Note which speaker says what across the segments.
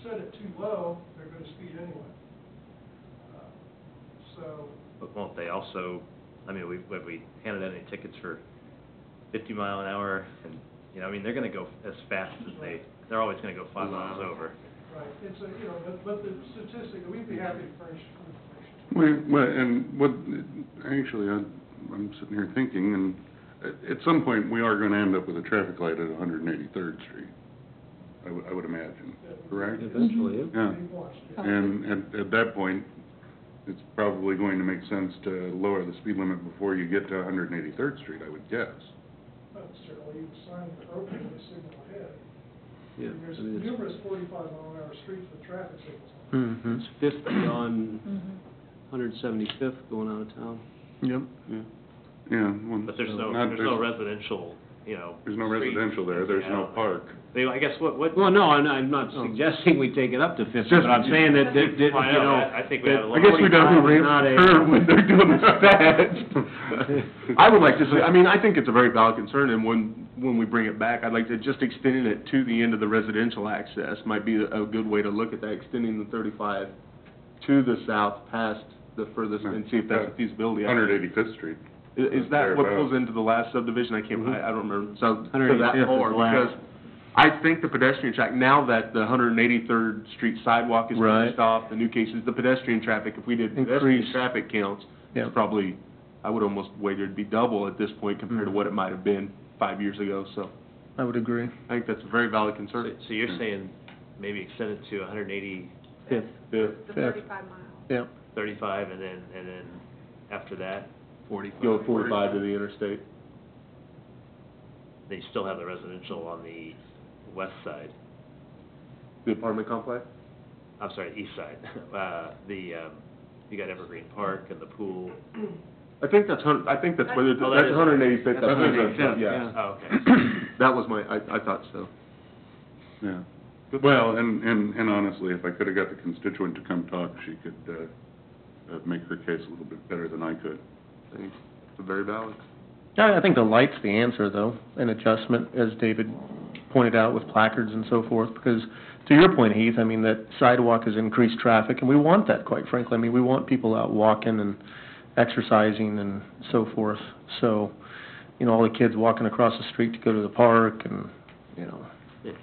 Speaker 1: set it too low, they're gonna speed anyway. So,
Speaker 2: But won't they also, I mean, have we handed out any tickets for 50 mile an hour? And, you know, I mean, they're gonna go as fast as they're always gonna go 5 miles over.
Speaker 1: right, it's a, you know, but the statistic, we'd be happy to furnish information.
Speaker 3: Actually, I'm sitting here thinking, and at some point, we are gonna end up with a traffic light at 183rd Street. I would imagine, correct?
Speaker 4: Eventually, yeah.
Speaker 3: Yeah. And at that point, it's probably going to make sense to lower the speed limit before you get to 183rd Street, I would guess.
Speaker 1: Not necessarily, you sign appropriately, signal ahead.
Speaker 4: Yeah,
Speaker 1: There's
Speaker 4: I mean, it's-
Speaker 1: numerous 45-mile-an-hour streets with traffic signals on.
Speaker 4: It's 50 on 175th going out of town.
Speaker 5: Yep.
Speaker 4: Yeah.
Speaker 3: Yeah, well,
Speaker 2: But there's no
Speaker 3: not-
Speaker 2: residential, you know.
Speaker 3: There's no
Speaker 2: street.
Speaker 3: residential there, there's no
Speaker 2: Yeah.
Speaker 3: park.
Speaker 2: I guess what.
Speaker 4: Well, no, I'm not suggesting we take it up to 50,
Speaker 3: Just-
Speaker 4: but I'm saying that, you
Speaker 2: I
Speaker 4: know.
Speaker 2: know, I think we
Speaker 4: that
Speaker 2: have a
Speaker 3: I guess we don't
Speaker 4: 45 is not a-
Speaker 3: ramp when they're doing that.
Speaker 5: I would like to say, I mean, I think it's a very valid concern, and when we bring it back, I'd like to just extending it to the end of the residential access might be a good way to look at that, extending the 35 to the south past the furthest, and see if that's a feasibility.
Speaker 3: 185th Street.
Speaker 5: Is that what
Speaker 3: Thereabouts.
Speaker 5: goes into the last subdivision? I can't, I don't remember, so, to
Speaker 4: 185th
Speaker 5: that more,
Speaker 4: is last.
Speaker 5: because I think the pedestrian track, now that the 183rd Street sidewalk is
Speaker 4: Right.
Speaker 5: finished off, the new cases, the pedestrian traffic, if we did pedestrian
Speaker 4: Increase.
Speaker 5: traffic counts,
Speaker 4: Yeah.
Speaker 5: it's probably, I would almost wager it'd be double at this point compared to what it might have been 5 years ago, so
Speaker 4: I would agree.
Speaker 5: I think that's a very valid
Speaker 2: So
Speaker 5: concern.
Speaker 2: so you're saying maybe extend it to 180,
Speaker 4: Fifth.
Speaker 5: Yeah.
Speaker 6: The 35 miles.
Speaker 4: Yeah.
Speaker 2: 35, and then after that, 45.
Speaker 5: Go 45 to the interstate.
Speaker 2: They still have the residential on the west side,
Speaker 5: The apartment complex?
Speaker 2: I'm sorry, east side. You got Evergreen Park and the pool.
Speaker 5: I think that's whether,
Speaker 2: Oh, that
Speaker 5: that's
Speaker 2: is-
Speaker 5: 185th.
Speaker 4: That's 185th,
Speaker 5: yeah.
Speaker 2: Oh, okay.
Speaker 5: That was I thought so.
Speaker 3: Yeah. Well, and honestly, if I could've got the constituent to come talk, she could, make her case a little bit better than I could.
Speaker 5: I think it's very valid.
Speaker 7: I think the light's the answer, though, an adjustment, as David pointed out, with placards and so forth, because, to your point, Heath, I mean, that sidewalk has increased traffic, and we want that, quite frankly. I mean, we want people out walking and exercising and so forth. So, you know, all the kids walking across the street to go to the park, and, you know,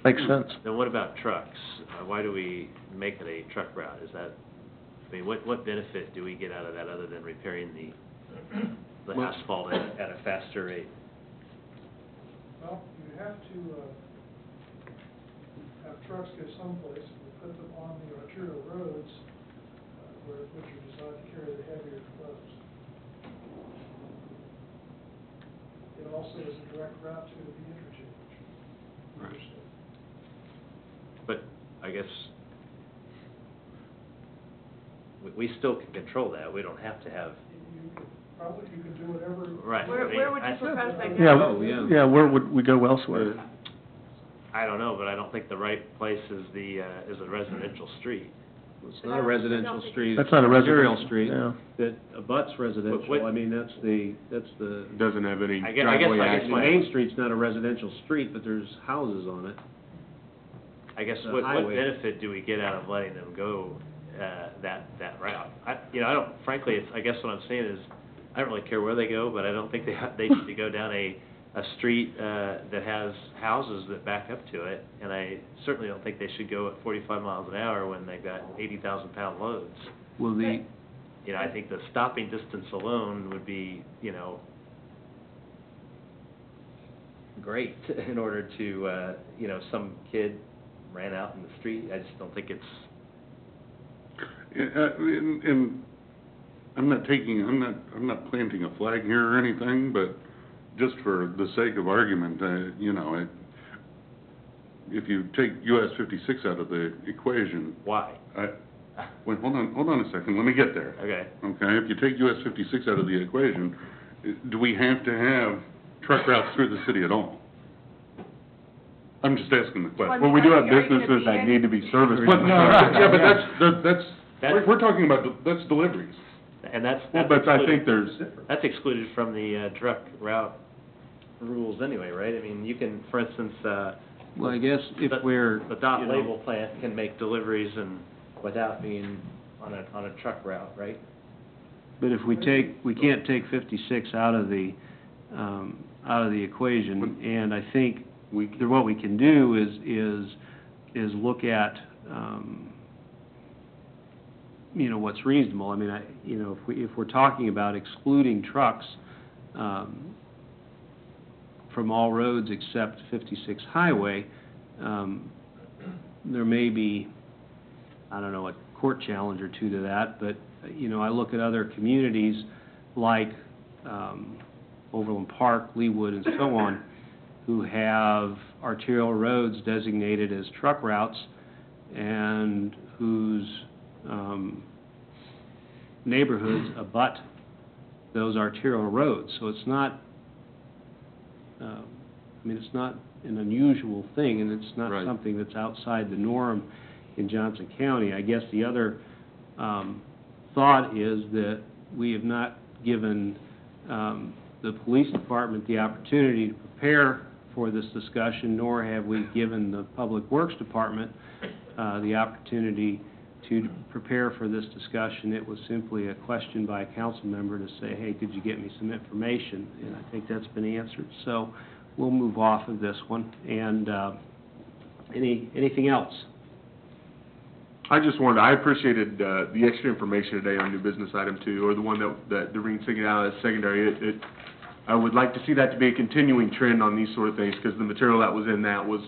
Speaker 7: makes sense.
Speaker 2: Then what about trucks? Why do we make it a truck route? Is that, I mean, what benefit do we get out of that other than repairing the asphalt at a faster rate?
Speaker 1: Well, you have to, have trucks go someplace, and you put them on the arterial roads, which are designed to carry the heavier loads. It also is a direct route to the interchange.
Speaker 3: Right.
Speaker 2: But I guess we still can control that. We don't have to have.
Speaker 1: You can do whatever.
Speaker 2: Right.
Speaker 6: Where would you propose they go?
Speaker 7: Yeah,
Speaker 4: Oh, yeah.
Speaker 7: yeah, where would we go elsewhere?
Speaker 2: I don't know, but I don't think the right place is a residential street.
Speaker 4: It's not a residential street.
Speaker 7: That's not a
Speaker 4: Arterial
Speaker 7: residential,
Speaker 4: street
Speaker 7: yeah.
Speaker 4: that abuts residential.
Speaker 2: What-
Speaker 4: I mean, that's the,
Speaker 5: Doesn't have any
Speaker 2: I guess
Speaker 5: driveway access.
Speaker 4: Main Street's not a residential street, but there's houses on it.
Speaker 2: I guess
Speaker 4: The
Speaker 2: what
Speaker 4: highway.
Speaker 2: benefit do we get out of letting them go that route? I don't. Frankly, I guess what I'm saying is, I don't really care where they go, but I don't think they need to go down a street that has houses that back up to it, and I certainly don't think they should go at 45 miles an hour when they've got 80,000-pound loads.
Speaker 4: Will the,
Speaker 2: You know, I think the stopping distance alone would be, you know, great in order to, you know, some kid ran out in the street. I just don't think it's.
Speaker 3: And I'm not planting a flag here or anything, but just for the sake of argument, you know, if you take US 56 out of the equation,
Speaker 2: Why?
Speaker 3: wait, hold on a second, let me get there.
Speaker 2: Okay.
Speaker 3: Okay, if you take US 56 out of the equation, do we have to have truck routes through the city at all? I'm just asking the question.
Speaker 5: Well, we do have
Speaker 6: Are you gonna
Speaker 5: businesses
Speaker 6: be
Speaker 5: that
Speaker 6: in-
Speaker 5: need to be serviced.
Speaker 3: But no, yeah, but
Speaker 2: That's-
Speaker 3: we're talking about, that's deliveries.
Speaker 2: And that's
Speaker 5: Well, but I think
Speaker 2: excluded-
Speaker 5: there's,
Speaker 2: that's excluded from the truck route rules anyway, right? I mean, you can, for instance,
Speaker 4: Well, I guess if
Speaker 2: But-
Speaker 4: we're,
Speaker 2: But that
Speaker 4: you know,
Speaker 2: label plant can make deliveries and without being on a truck route, right?
Speaker 4: but if we can't take 56 out of the equation, and I think what we can do is look at, you know, what's reasonable. I mean, you know, if we're talking about excluding trucks, from all roads except 56 highway, there may be, I don't know, a court challenge or two to that, but, you know, I look at other communities like Overland Park, Leawood, and so on, who have arterial roads designated as truck routes and whose neighborhoods abut those arterial roads. So it's not, I mean, it's not an unusual thing, and it's not
Speaker 5: Right.
Speaker 4: something that's outside the norm in Johnson County. I guess the other thought is that we have not given the police department the opportunity to prepare for this discussion, nor have we given the Public Works Department the opportunity to prepare for this discussion. It was simply a question by a council member to say, hey, could you get me some information? And I think that's been answered. So we'll move off of this one. And anything else?
Speaker 5: I appreciated the extra information today on new business item 2, or the one that Doreen's thinking out as secondary. I would like to see that to be a continuing trend on these sort of things, because the material that was in that was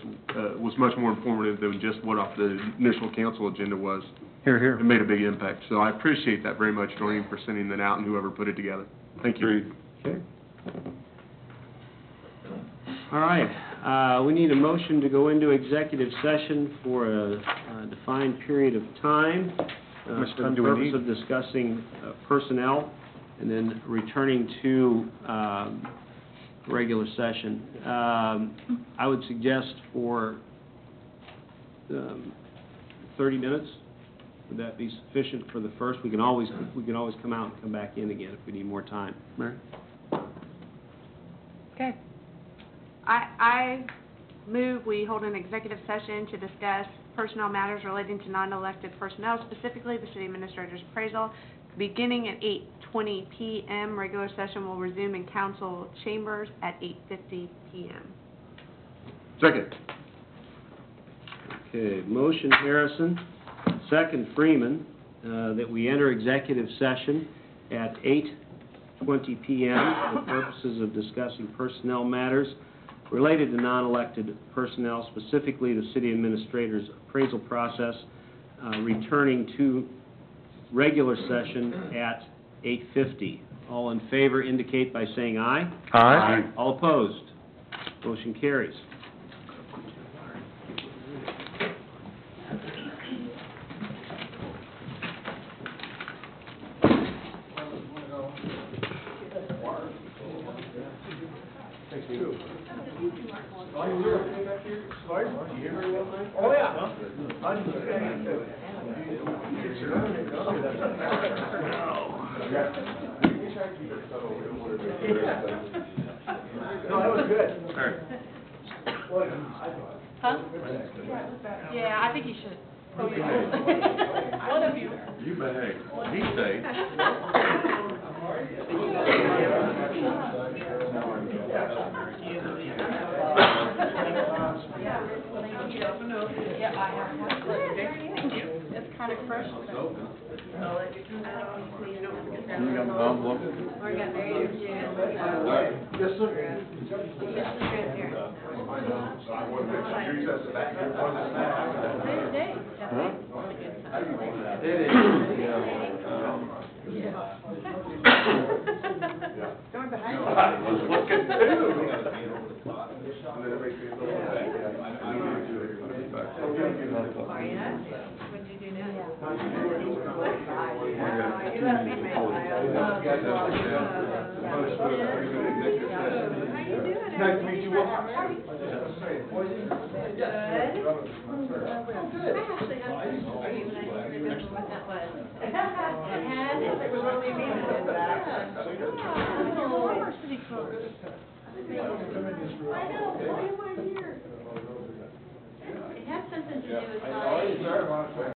Speaker 5: much more informative than just what off the initial council agenda was.
Speaker 7: Here, here.
Speaker 5: It made a big impact. So I appreciate that very much, Doreen, for sending that out, and whoever put it together. Thank you.
Speaker 3: Agreed.
Speaker 4: Okay. All right, we need a motion to go into executive session for a defined period of time
Speaker 7: much
Speaker 4: for
Speaker 7: time
Speaker 4: the
Speaker 7: do we
Speaker 4: purpose
Speaker 7: need?
Speaker 4: of discussing personnel, and then returning to regular session. I would suggest for 30 minutes. Would that be sufficient for the first? We can always come out and come back in again if we need more time. Mary?
Speaker 6: Okay. I move we hold an executive session to discuss personnel matters relating to non-elected personnel, specifically the city administrator's appraisal, beginning at 8:20 p.m. Regular session will resume in council chambers at 8:50 p.m.
Speaker 5: Second.
Speaker 4: Okay, motion Harrison, second Freeman, that we enter executive session at 8:20 p.m. for the purposes of discussing personnel matters related to non-elected personnel, specifically the city administrator's appraisal process, returning to regular session at 8:50. All in favor indicate by saying aye.
Speaker 7: Aye.
Speaker 4: All opposed? Motion carries.
Speaker 1: Oh, yeah. No, that was good.
Speaker 6: Huh? Yeah, I think you should. One of you.
Speaker 3: You behave. He safe.
Speaker 6: It's kind of fresh.
Speaker 3: You got the envelope?
Speaker 6: Or got married.
Speaker 1: Yes, sir.
Speaker 6: Going behind
Speaker 3: I was looking too.
Speaker 6: Are you not? What'd you do now?
Speaker 1: Nice to meet you.
Speaker 6: Good. I actually have questions for you, but I don't remember what that was. It had, it was really amazing. Former city clerk. I know, why am I here?
Speaker 8: to do with